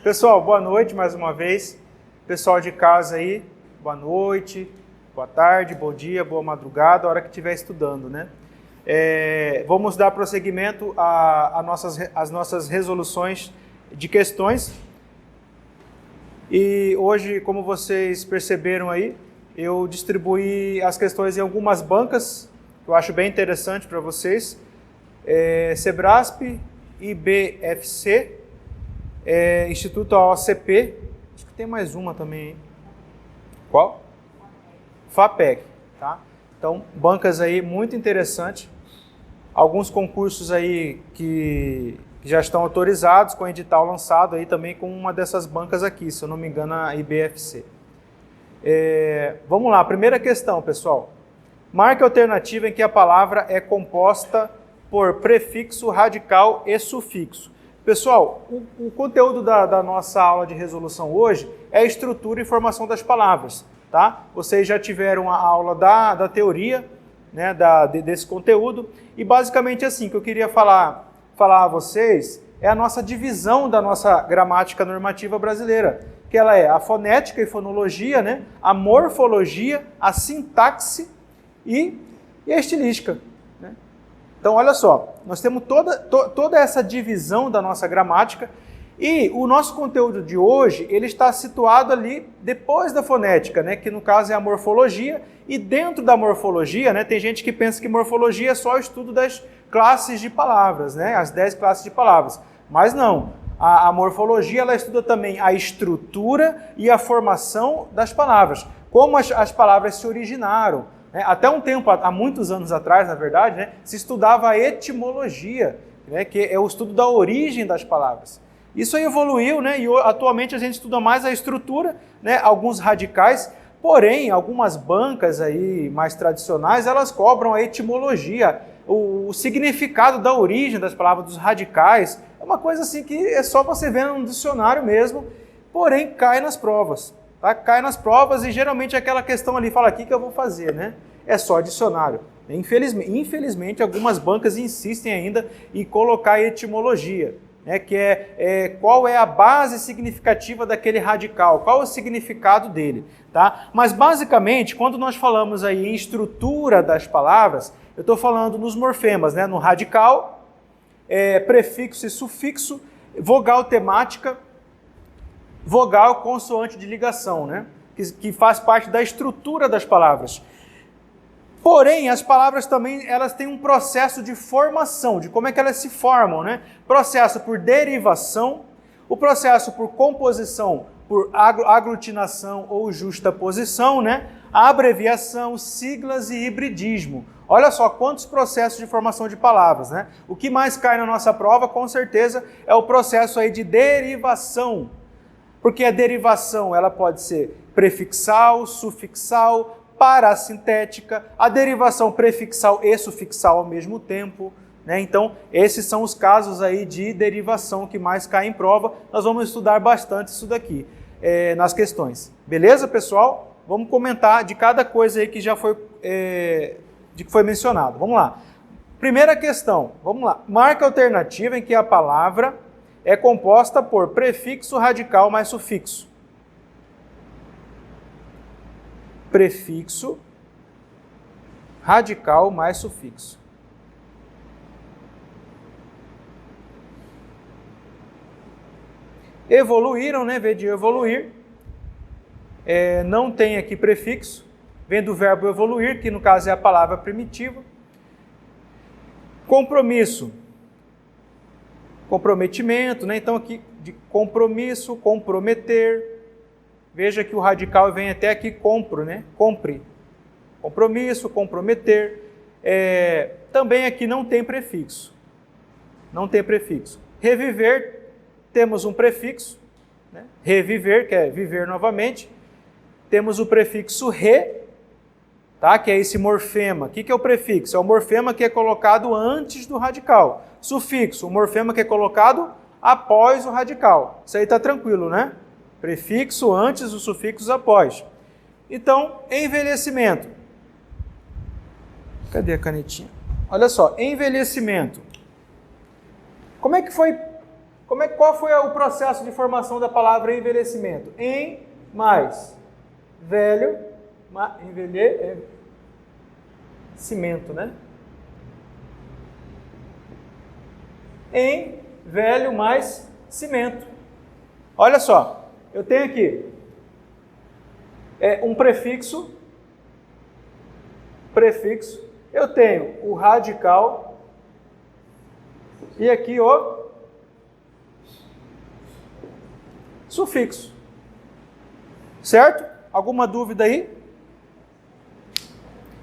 Pessoal, boa noite mais uma vez. Pessoal de casa aí, boa noite, boa tarde, bom dia, boa madrugada, a hora que estiver estudando, né? Vamos dar prosseguimento às nossas resoluções de questões. E hoje, como vocês perceberam aí, eu distribuí as questões em algumas bancas, que eu acho bem interessante para vocês. Sebrasp, IBFC, Instituto AOCP, acho que tem mais uma também, hein? Qual? FAPEC, tá? Então, bancas aí muito interessantes. Alguns concursos aí que já estão autorizados, com edital lançado aí também com uma dessas bancas aqui, se eu não me engano, a IBFC. Vamos lá, primeira questão, pessoal. Marque a alternativa em que a palavra é composta por prefixo, radical e sufixo. Pessoal, o conteúdo da nossa aula de resolução hoje é a estrutura e formação das palavras, tá? Vocês já tiveram a aula da teoria, né, desse conteúdo, e basicamente assim, que eu queria falar a vocês é a nossa divisão da nossa gramática normativa brasileira, que ela é a fonética e fonologia, né, a morfologia, a sintaxe e a estilística. Então, olha só, nós temos toda essa divisão da nossa gramática e o nosso conteúdo de hoje, ele está situado ali depois da fonética, né, que no caso é a morfologia, e dentro da morfologia, né, tem gente que pensa que morfologia é só o estudo das classes de palavras, né, as 10 classes de palavras, mas não. A morfologia, ela estuda também a estrutura e a formação das palavras, como as palavras se originaram. Até um tempo, há muitos anos atrás, na verdade, né, se estudava a etimologia, né, que é o estudo da origem das palavras. Isso aí evoluiu, né, e atualmente a gente estuda mais a estrutura, né, alguns radicais, porém, algumas bancas aí mais tradicionais, elas cobram a etimologia, o significado da origem das palavras, dos radicais. É uma coisa assim que é só você ver no dicionário mesmo, porém cai nas provas. Tá? Cai nas provas e geralmente aquela questão ali fala, aqui que eu vou fazer, né? É só dicionário. Infelizmente, algumas bancas insistem ainda em colocar etimologia, né? Que qual é a base significativa daquele radical, qual é o significado dele, tá? Mas basicamente, quando nós falamos aí em estrutura das palavras, eu estou falando nos morfemas, né? No radical, prefixo e sufixo, vogal temática, vogal, consoante de ligação, né? Que faz parte da estrutura das palavras. Porém, as palavras também elas têm um processo de formação, de como é que elas se formam, né? Processo por derivação, o processo por composição, por aglutinação ou justaposição, né? A abreviação, siglas e hibridismo. Olha só quantos processos de formação de palavras, né? O que mais cai na nossa prova, com certeza, é o processo aí de derivação. Porque a derivação ela pode ser prefixal, sufixal, parasintética, a derivação prefixal e sufixal ao mesmo tempo, né? Então, esses são os casos aí de derivação que mais caem em prova. Nós vamos estudar bastante isso daqui nas questões. Beleza, pessoal? Vamos comentar de cada coisa aí que já foi, que foi mencionado. Vamos lá. Primeira questão, vamos lá. Marca a alternativa em que a palavra é composta por prefixo radical mais sufixo. Prefixo radical mais sufixo. Evoluíram, né? Vem de evoluir. Não tem aqui prefixo. Vem do verbo evoluir, que no caso é a palavra primitiva. Compromisso. Comprometimento, né? Então aqui de compromisso, comprometer. Veja que o radical vem até aqui compro, né? Compre. Compromisso, comprometer. Também aqui não tem prefixo. Não tem prefixo. Reviver, temos um prefixo, né? Reviver, que é viver novamente. Temos o prefixo re, tá? Que é esse morfema. O que é o prefixo? É o morfema que é colocado antes do radical. Sufixo, o morfema que é colocado após o radical. Isso aí está tranquilo, né? Prefixo antes, o sufixo após. Então, envelhecimento. Cadê a canetinha? Olha só, envelhecimento. Como é que Qual foi o processo de formação da palavra envelhecimento? Em mais velho, envelhecimento, né? Em velho mais cimento. Olha só, eu tenho aqui um prefixo, eu tenho o radical e aqui o sufixo. Certo? Alguma dúvida aí?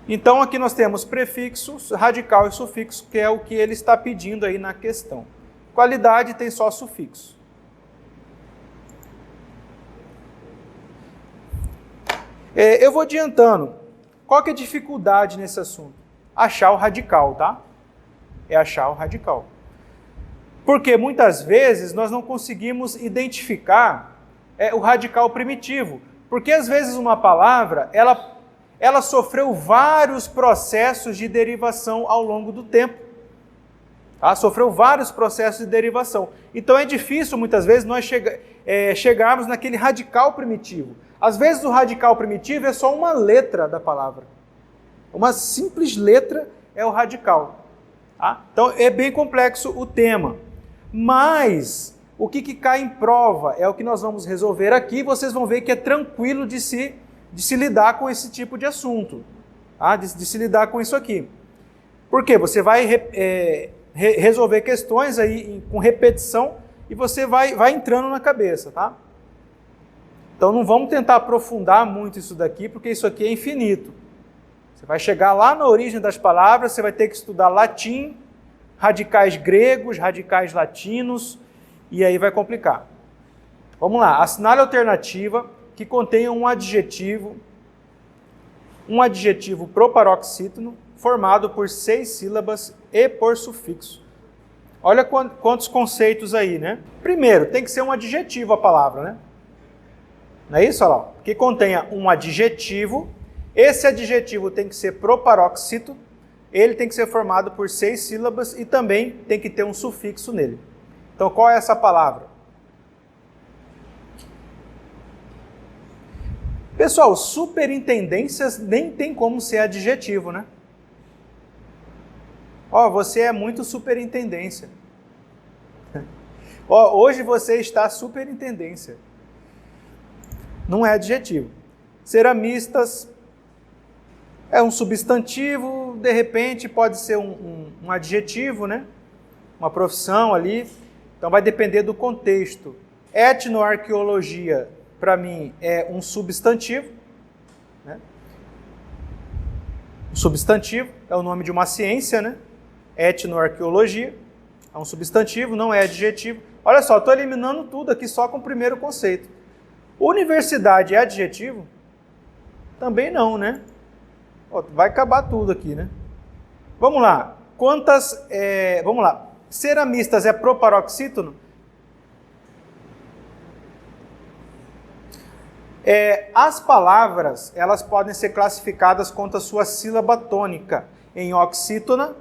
Então aqui nós temos prefixo, radical e sufixo, que é o que ele está pedindo aí na questão. Qualidade tem só sufixo. Eu vou adiantando. Qual que é a dificuldade nesse assunto? Achar o radical, tá? É achar o radical. Porque muitas vezes nós não conseguimos identificar o radical primitivo. Porque às vezes uma palavra, ela sofreu vários processos de derivação ao longo do tempo. Tá? Sofreu vários processos de derivação. Então é difícil muitas vezes nós chegarmos naquele radical primitivo. Às vezes o radical primitivo é só uma letra da palavra. Uma simples letra é o radical. Tá? Então é bem complexo o tema. Mas o que cai em prova é o que nós vamos resolver aqui. Vocês vão ver que é tranquilo de se lidar com esse tipo de assunto. Tá? De se lidar com isso aqui. Por quê? Você vai resolver questões aí com repetição e você vai entrando na cabeça, tá? Então não vamos tentar aprofundar muito isso daqui, porque isso aqui é infinito. Você vai chegar lá na origem das palavras, você vai ter que estudar latim, radicais gregos, radicais latinos, e aí vai complicar. Vamos lá, assinale a alternativa que contenha um adjetivo proparoxítono, formado por 6 sílabas e por sufixo. Olha quantos conceitos aí, né? Primeiro, tem que ser um adjetivo a palavra, né? Não é isso, olha lá? Que contenha um adjetivo. Esse adjetivo tem que ser proparoxítono. Ele tem que ser formado por 6 sílabas e também tem que ter um sufixo nele. Então, qual é essa palavra? Pessoal, superintendências nem tem como ser adjetivo, né? Você é muito superintendência. Hoje você está superintendência. Não é adjetivo. Ceramistas é um substantivo, de repente pode ser um adjetivo, né? Uma profissão ali. Então vai depender do contexto. Etnoarqueologia, para mim, é um substantivo. Né? O substantivo é o nome de uma ciência, né? Etnoarqueologia é um substantivo, não é adjetivo. Olha só, estou eliminando tudo aqui só com o primeiro conceito. Universidade é adjetivo? Também não, né? Vai acabar tudo aqui, né? Vamos lá. Vamos lá. Ceramistas é proparoxítono? As palavras, elas podem ser classificadas quanto a sua sílaba tônica em oxítona,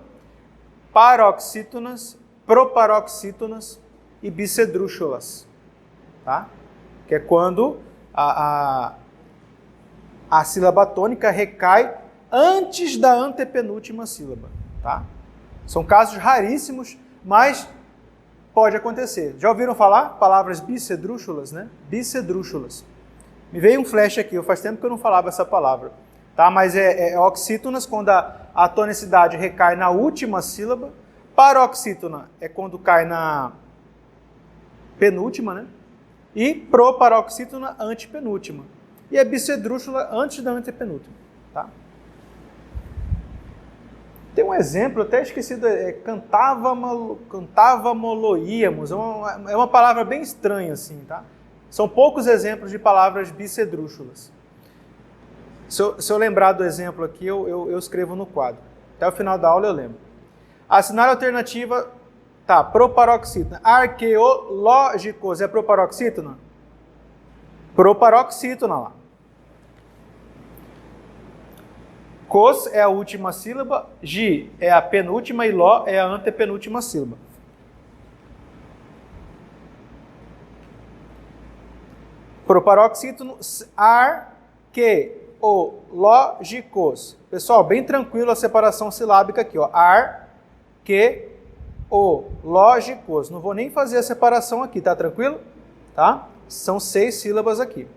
paroxítonas, proparoxítonas e bicedrúxulas, tá? Que é quando a sílaba tônica recai antes da antepenúltima sílaba, tá? São casos raríssimos, mas pode acontecer. Já ouviram falar palavras bicedrúxulas, né? Bicedrúxulas. Me veio um flash aqui, faz tempo que eu não falava essa palavra, tá? Mas é oxítonas quando a tonicidade recai na última sílaba. Paroxítona é quando cai na penúltima, né? E proparoxítona, antepenúltima. E a bicedrúxula antes da antepenúltima, tá? Tem um exemplo, eu até esqueci, cantavamoloíamos, é uma palavra bem estranha assim, tá? São poucos exemplos de palavras bicedrúxulas. Se eu lembrar do exemplo aqui, eu escrevo no quadro. Até o final da aula eu lembro. Assinale a alternativa, tá, proparoxítona. Arqueológicos é proparoxítona? Proparoxítona lá. Cos é a última sílaba, gi é a penúltima e ló é a antepenúltima sílaba. Para o paroxítono, arqueológicos. Pessoal, bem tranquilo a separação silábica aqui, ó. Arqueológicos. Não vou nem fazer a separação aqui, tá tranquilo? Tá? São 6 sílabas aqui.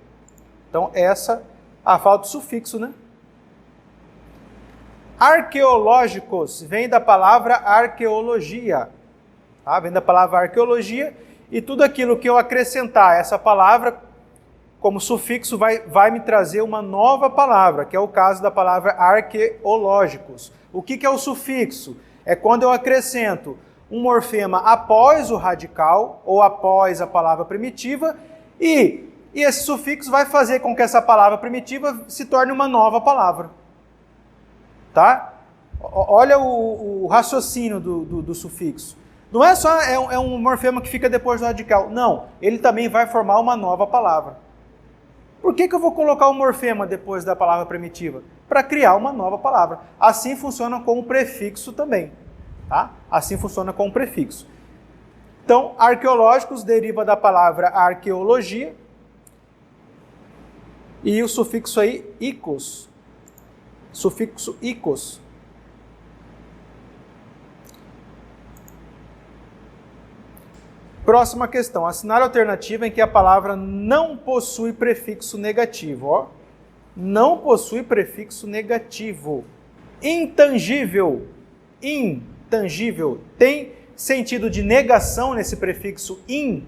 Então, essa... falta o sufixo, né? Arqueológicos vem da palavra arqueologia. Tá? Vem da palavra arqueologia e tudo aquilo que eu acrescentar a essa palavra como sufixo vai me trazer uma nova palavra, que é o caso da palavra arqueológicos. O que é o sufixo? É quando eu acrescento um morfema após o radical ou após a palavra primitiva e esse sufixo vai fazer com que essa palavra primitiva se torne uma nova palavra. Tá? Olha o raciocínio do sufixo. Não é só um morfema que fica depois do radical. Não, ele também vai formar uma nova palavra. Por que eu vou colocar o morfema depois da palavra primitiva? Para criar uma nova palavra. Assim funciona com o prefixo também. Tá? Assim funciona com o prefixo. Então, arqueológicos deriva da palavra arqueologia. E o sufixo aí, icos. Sufixo icos. Próxima questão. Assinale a alternativa em que a palavra não possui prefixo negativo. Ó. Não possui prefixo negativo. Intangível. Intangível. Tem sentido de negação nesse prefixo in?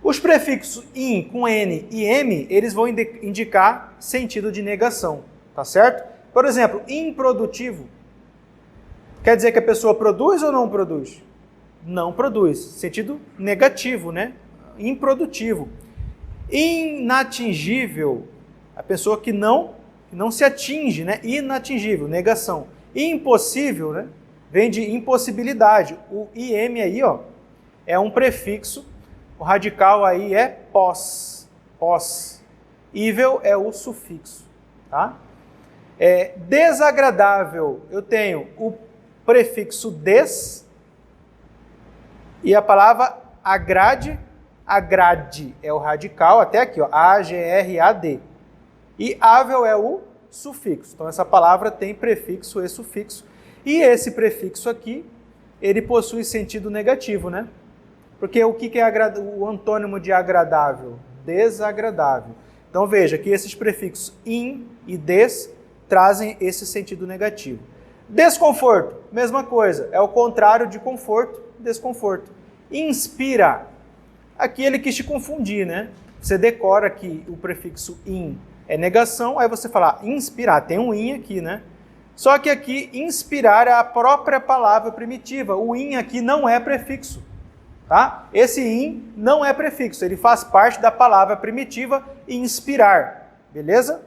Os prefixos in com N e M, eles vão indicar sentido de negação, tá certo? Por exemplo, improdutivo. Quer dizer que a pessoa produz ou não produz? Não produz. Sentido negativo, né? Improdutivo. Inatingível. A pessoa que não se atinge, né? Inatingível, negação. Impossível, né? Vem de impossibilidade. O IM aí, ó, é um prefixo. O radical aí é pós. Pós. Ível é o sufixo, tá? Desagradável, eu tenho o prefixo des e a palavra agrade. Agrade é o radical, até aqui, ó, A-G-R-A-D. E ável é o sufixo. Então, essa palavra tem prefixo e sufixo. E esse prefixo aqui, ele possui sentido negativo, né? Porque o que é o antônimo de agradável? Desagradável. Então veja que esses prefixos in e des trazem esse sentido negativo. Desconforto, mesma coisa, é o contrário de conforto, desconforto. Inspira, aqui ele quis te confundir, né? Você decora que o prefixo in é negação, aí você fala inspirar, tem um in aqui, né? Só que aqui inspirar é a própria palavra primitiva, o in aqui não é prefixo. Tá? Esse in não é prefixo, ele faz parte da palavra primitiva inspirar, beleza?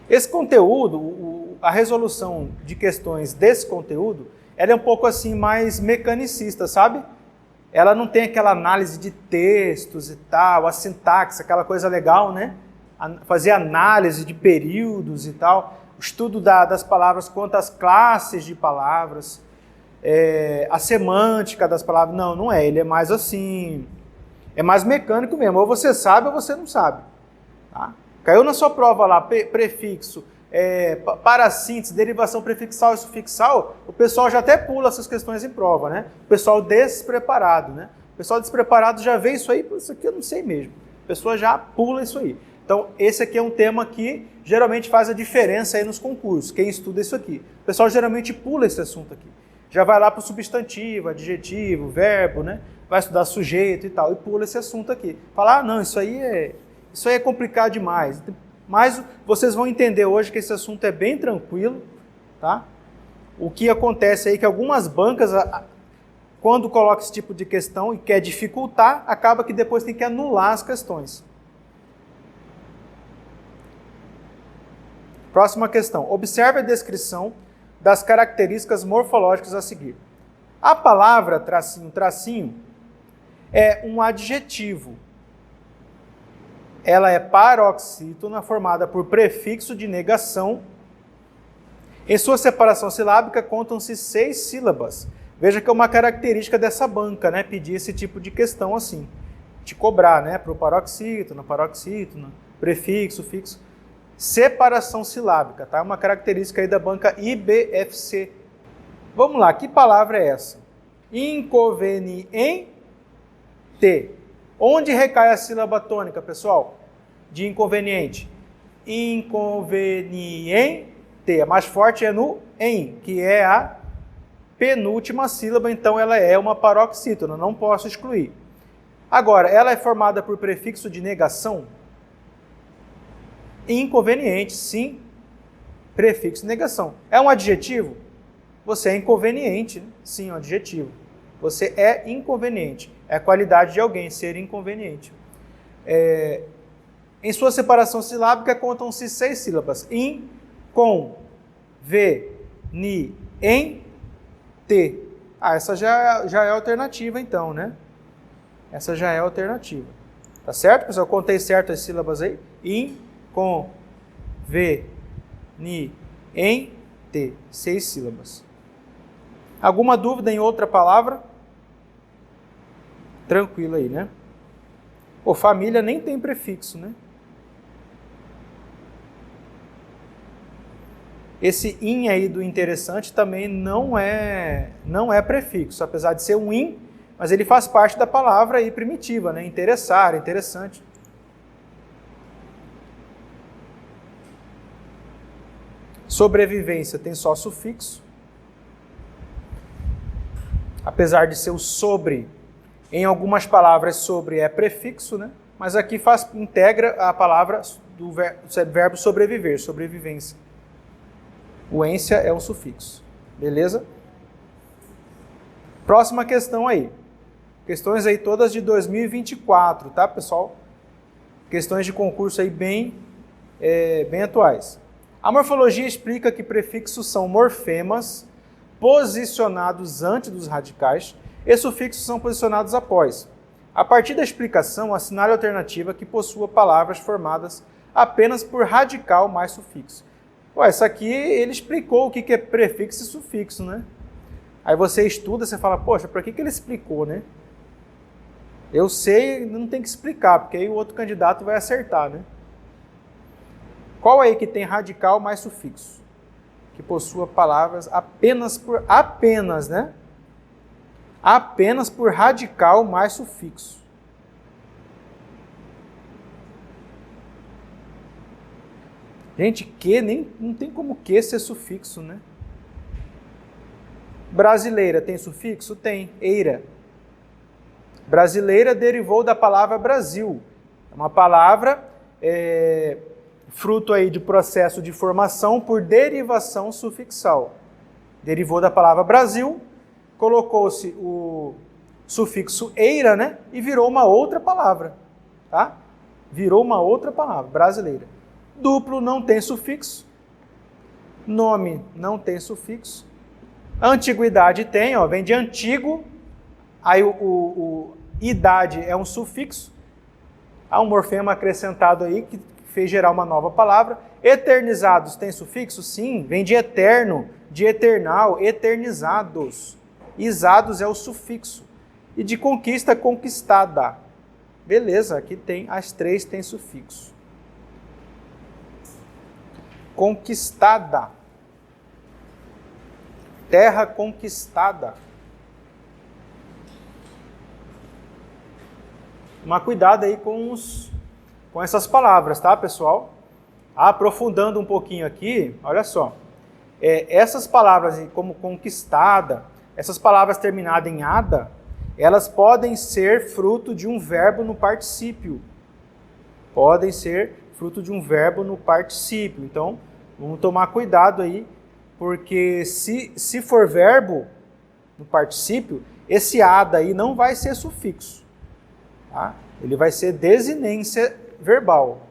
Esse conteúdo, a resolução de questões desse conteúdo, ela é um pouco assim mais mecanicista, sabe? Ela não tem aquela análise de textos e tal, a sintaxe, aquela coisa legal, né? Fazer análise de períodos e tal. O estudo das palavras quanto às classes de palavras, a semântica das palavras. Não é. Ele é mais assim, é mais mecânico mesmo. Ou você sabe ou você não sabe. Tá? Caiu na sua prova lá, prefixo, parassíntese, derivação prefixal e sufixal, o pessoal já até pula essas questões em prova, né? O pessoal despreparado, né? O pessoal despreparado já vê isso aí, isso aqui eu não sei mesmo. A pessoa já pula isso aí. Então, esse aqui é um tema que geralmente faz a diferença aí nos concursos, quem estuda isso aqui. O pessoal geralmente pula esse assunto aqui. Já vai lá para o substantivo, adjetivo, verbo, né? Vai estudar sujeito e tal, e pula esse assunto aqui. Fala, não, isso aí é complicado demais. Mas vocês vão entender hoje que esse assunto é bem tranquilo, tá? O que acontece aí é que algumas bancas, quando coloca esse tipo de questão e quer dificultar, acaba que depois tem que anular as questões. Próxima questão. Observe a descrição das características morfológicas a seguir. A palavra tracinho, tracinho é um adjetivo. Ela é paroxítona, formada por prefixo de negação. Em sua separação silábica, contam-se 6 sílabas. Veja que é uma característica dessa banca, né? Pedir esse tipo de questão assim, te cobrar, né? Para o paroxítono, prefixo, sufixo. Separação silábica, tá? Uma característica aí da banca IBFC. Vamos lá, que palavra é essa? Inconveniente. Onde recai a sílaba tônica, pessoal? De inconveniente. Inconveniente. A mais forte é no em, que é a penúltima sílaba, então ela é uma paroxítona, não posso excluir. Agora, ela é formada por prefixo de negação? Inconveniente, sim. Prefixo de negação. É um adjetivo? Você é inconveniente, sim, é um adjetivo. Você é inconveniente. É a qualidade de alguém ser inconveniente. Em sua separação silábica, contam-se 6 sílabas. In, com, ve, ni, em, te. Essa já é alternativa, então, né? Essa já é alternativa. Tá certo, pessoal? Eu contei certo as sílabas aí. In, com, ve, ni, em, te. 6 sílabas. Alguma dúvida em outra palavra? Tranquilo aí, né? Pô, família nem tem prefixo, né? Esse in aí do interessante também não é prefixo, apesar de ser um in, mas ele faz parte da palavra aí primitiva, né? Interessar, interessante. Sobrevivência tem só sufixo. Apesar de ser o sobre, em algumas palavras sobre é prefixo, né? Mas aqui integra a palavra do verbo sobreviver, sobrevivência. O ência é um sufixo. Beleza? Próxima questão aí. Questões aí todas de 2024, tá, pessoal? Questões de concurso aí bem atuais. A morfologia explica que prefixos são morfemas posicionados antes dos radicais e sufixos são posicionados após. A partir da explicação, assinale a alternativa que possua palavras formadas apenas por radical mais sufixo. Essa aqui ele explicou o que é prefixo e sufixo, né? Aí você estuda, você fala, poxa, para que ele explicou, né? Eu sei, não tem que explicar, porque aí o outro candidato vai acertar, né? Qual aí que tem radical mais sufixo? Que possua palavras apenas, né? Apenas por radical mais sufixo. Gente, que não tem como que ser sufixo, né? Brasileira tem sufixo? Tem. Eira. Brasileira derivou da palavra Brasil. É uma palavra fruto aí de processo de formação por derivação sufixal. Derivou da palavra Brasil, colocou-se o sufixo eira, né? E virou uma outra palavra, tá? Virou uma outra palavra, brasileira. Duplo não tem sufixo. Nome não tem sufixo. Antiguidade tem, ó, vem de antigo. Aí o idade é um sufixo. Há um morfema acrescentado aí que fez gerar uma nova palavra. Eternizados tem sufixo? Sim, vem de eterno, de eternal, eternizados. Isados é o sufixo. E de conquista, conquistada. Beleza, aqui tem as 3 tem sufixo. Conquistada. Terra conquistada. Tomar cuidado aí com essas palavras, tá, pessoal? Aprofundando um pouquinho aqui, olha só. Essas palavras como conquistada, essas palavras terminadas em ada, elas podem ser fruto de um verbo no particípio. Podem ser fruto de um verbo no particípio. Então, vamos tomar cuidado aí, porque se for verbo no particípio, esse ada aí não vai ser sufixo. Tá? Ele vai ser desinência verbal.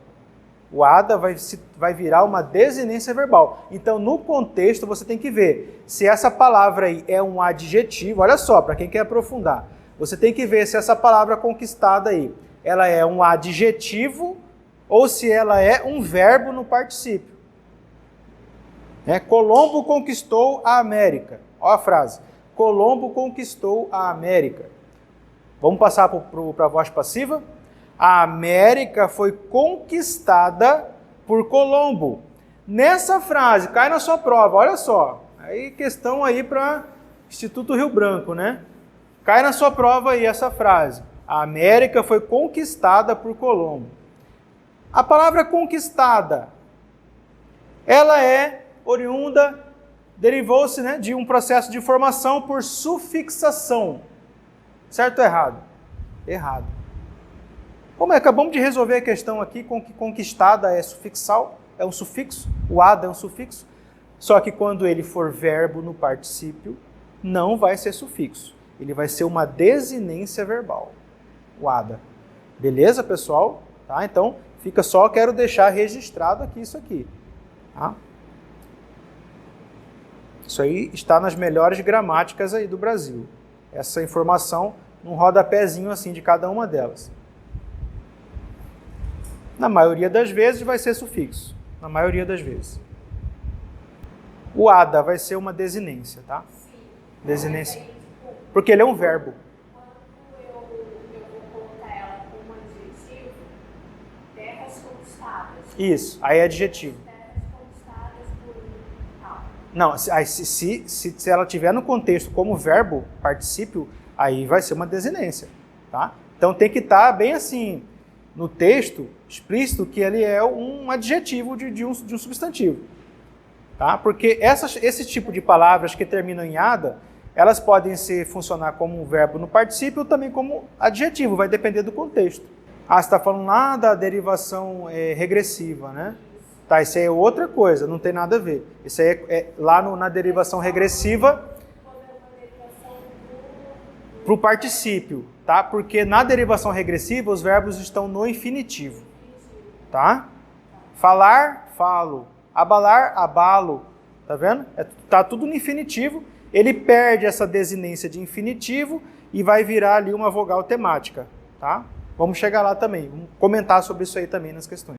O ada vai virar uma desinência verbal. Então, no contexto, você tem que ver se essa palavra aí é um adjetivo. Olha só, para quem quer aprofundar. Você tem que ver se essa palavra conquistada aí, ela é um adjetivo ou se ela é um verbo no particípio. Colombo conquistou a América. Olha a frase. Colombo conquistou a América. Vamos passar para a voz passiva? A América foi conquistada por Colombo. Nessa frase, cai na sua prova, olha só. Aí questão aí para Instituto Rio Branco, né? Cai na sua prova aí essa frase. A América foi conquistada por Colombo. A palavra conquistada, ela é oriunda, derivou-se, né, de um processo de formação por sufixação. Certo ou errado? Errado. Como acabamos de resolver a questão aqui com que conquistada é sufixal, é um sufixo, o ada é um sufixo, só que quando ele for verbo no particípio, não vai ser sufixo, ele vai ser uma desinência verbal, o ada. Beleza, pessoal? Tá? Então, fica só, quero deixar registrado aqui isso aqui. Tá? Isso aí está nas melhores gramáticas aí do Brasil. Essa informação num rodapézinho assim de cada uma delas. Na maioria das vezes vai ser sufixo. Na maioria das vezes. O ada vai ser uma desinência, tá? Desinência. Porque ele é um verbo. Quando eu vou colocar ela como adjetivo, terras conquistadas. Isso, aí é adjetivo. Terras conquistadas por tal. Não, se ela tiver no contexto como verbo, particípio, aí vai ser uma desinência, tá? Então tem que estar bem assim, no texto, explícito, que ele é um adjetivo de um substantivo, tá? Porque esse tipo de palavras que terminam em ada, elas podem funcionar como um verbo no particípio ou também como adjetivo, vai depender do contexto. Ah, você está falando lá da derivação regressiva, né? Tá, isso aí é outra coisa, não tem nada a ver. Isso aí é lá na derivação regressiva para o particípio, tá? Porque na derivação regressiva os verbos estão no infinitivo, tá? Falar, falo. Abalar, abalo. Tá vendo? Tá tudo no infinitivo. Ele perde essa desinência de infinitivo e vai virar ali uma vogal temática, tá? Vamos chegar lá também. Vamos comentar sobre isso aí também nas questões.